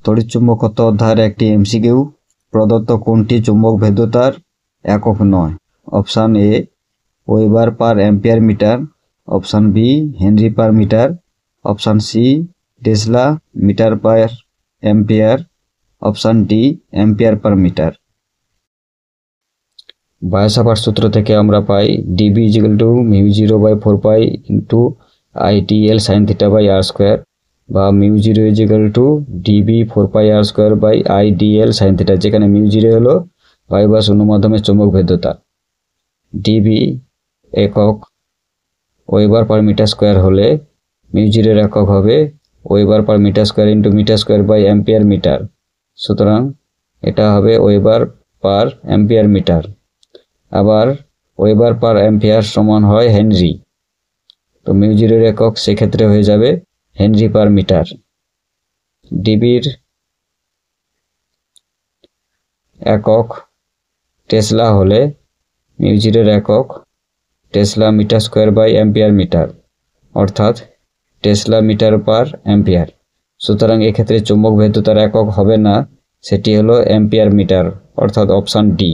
তড়িৎচুম্বকত্ব অধ্যায়ের একটি এমসিকিউ। প্রদত্ত কোনটি চুম্বক ভেদ্যতার একক নয়? Option A weber per ampere metre, option B henry per metre, option C tesla metre per ampere, option D ampere per metre. Biot Savart সূত্র থেকে আমরা পাই dB = μ0/4π IDL sin θ r square, বা μ0 dB 4πr² IDL sin θ, যেখানে μ0 হলো বায়ু বা শূন্য মাধ্যমের চৌম্বক ভেদ্যতা, ডিবি একক ওয়েবার পার মিটার স্কোয়ার হলে μ0 এর একক হবে weber per metre square metre square by ampere metre. সুতরাং এটা হবে ওয়েবার পার অ্যাম্পিয়ার মিটার। আবার ওয়েবার পার অ্যাম্পিয়ার সমান হয় হেনরি, তো μ0 এর একক সেক্ষেত্রে হয়ে যাবে হেনরি পার মিটার। ডিবির একক টেসলা হলে μ0 এর একক tesla metre square by ampere metre, অর্থাৎ টেসলা মিটার পার অ্যাম্পিয়ার। সুতরাং এক্ষেত্রে চৌম্বক ভেদ্যতার একক হবে না, সেটি হলো অ্যাম্পিয়ার মিটার, অর্থাৎ অপশান ডি।